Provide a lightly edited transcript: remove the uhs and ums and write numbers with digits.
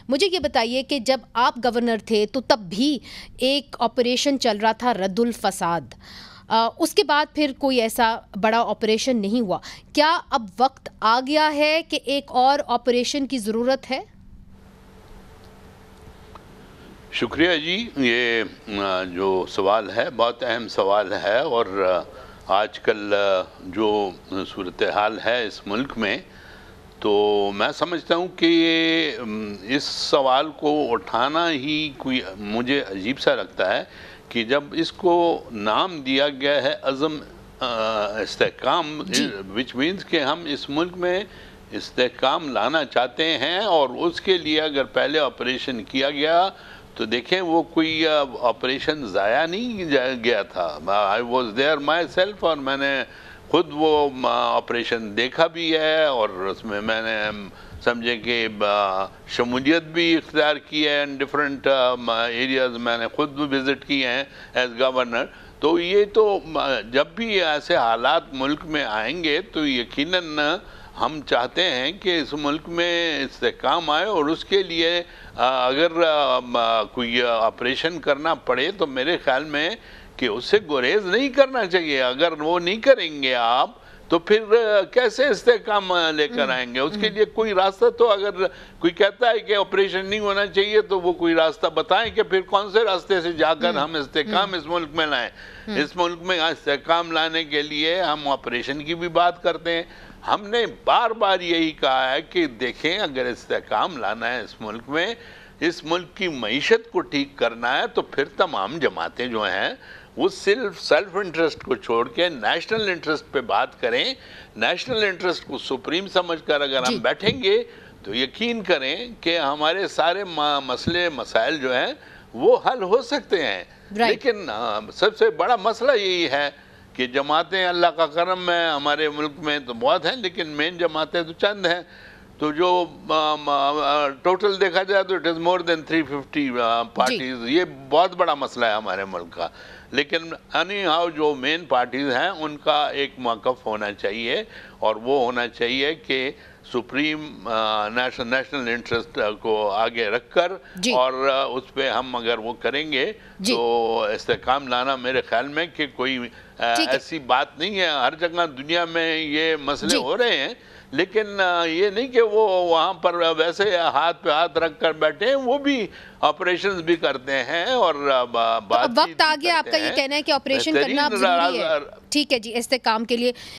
مجھے یہ بتائیے کہ جب آپ گورنر تھے تو تب بھی ایک آپریشن چل رہا تھا رد الفساد، اس کے بعد پھر کوئی ایسا بڑا آپریشن نہیں ہوا. کیا اب وقت آ گیا ہے کہ ایک اور آپریشن کی ضرورت ہے؟ شکریہ جی. یہ جو سوال ہے بہت اہم سوال ہے، اور آج کل جو صورتحال ہے اس ملک میں، تو میں سمجھتا ہوں کہ اس سوال کو اٹھانا ہی کوئی مجھے عجیب سا لگتا ہے کہ جب اس کو نام دیا گیا ہے عزم استحکام، which means کہ ہم اس ملک میں استحکام لانا چاہتے ہیں، اور اس کے لیے اگر پہلے آپریشن کیا گیا تو دیکھیں وہ کوئی آپریشن ضائع نہیں گیا تھا. I was there myself، اور میں نے خود وہ آپریشن دیکھا بھی ہے، اور اس میں نے سمجھے کہ شمولیت بھی اختیار کی ہے ان ڈفرینٹ ایریاز. میں نے خود بھی وزٹ کیے ہیں ایز گورنر. تو یہ تو جب بھی ایسے حالات ملک میں آئیں گے تو یقیناً ہم چاہتے ہیں کہ اس ملک میں استحکام آئے، اور اس کے لیے اگر کوئی آپریشن کرنا پڑے تو میرے خیال میں کہ اس سے گریز نہیں کرنا چاہیے. اگر وہ نہیں کریں گے آپ تو پھر کیسے استحکام لے کر آئیں گے؟ اس کے لیے کوئی راستہ تو، اگر کوئی کہتا ہے کہ آپریشن نہیں ہونا چاہیے تو وہ کوئی راستہ بتائیں کہ پھر کون سے راستے سے جا کر ہم استحکام اس ملک میں لائیں. اس ملک میں استحکام لانے کے لیے ہم آپریشن کی بھی بات کرتے ہیں. ہم نے بار بار یہی کہا ہے کہ دیکھیں، اگر استحکام لانا ہے اس ملک میں، اس ملک کی معیشت کو ٹھیک کرنا ہے، تو پھر تمام جماعتیں جو ہیں وہ صرف سیلف انٹرسٹ کو چھوڑ کے نیشنل انٹرسٹ پہ بات کریں. نیشنل انٹرسٹ کو سپریم سمجھ کر اگر ہم بیٹھیں گے تو یقین کریں کہ ہمارے سارے مسئلے مسائل جو ہیں وہ حل ہو سکتے ہیں. لیکن سب سے بڑا مسئلہ یہی ہے کہ جماعتیں، اللہ کا کرم ہے ہمارے ملک میں تو بہت ہیں، لیکن مین جماعتیں تو چند ہیں. تو جو ٹوٹل دیکھا جائے تو it is more then 350 parties. یہ بہت بڑا مسئلہ ہے ہمارے ملک کا. لیکن اینی ہاؤ جو مین پارٹیز ہیں ان کا ایک موقف ہونا چاہیے، اور وہ ہونا چاہیے کہ سپریم نیشنل انٹرسٹ کو آگے رکھ کر، اور اس پہ ہم اگر وہ کریں گے تو استحکام لانا میرے خیال میں کہ کوئی ایسی بات نہیں ہے. ہر جگہ دنیا میں یہ مسئلے ہو رہے ہیں، لیکن یہ نہیں کہ وہ وہاں پر ویسے ہاتھ پہ ہاتھ رکھ کر بیٹھے ہیں، وہ بھی آپریشنز بھی کرتے ہیں اور وقت آ گیا. آپ کا یہ کہنا ہے کہ آپریشن کرنا ضروری ہے. ٹھیک ہے جی، استحکام کے لیے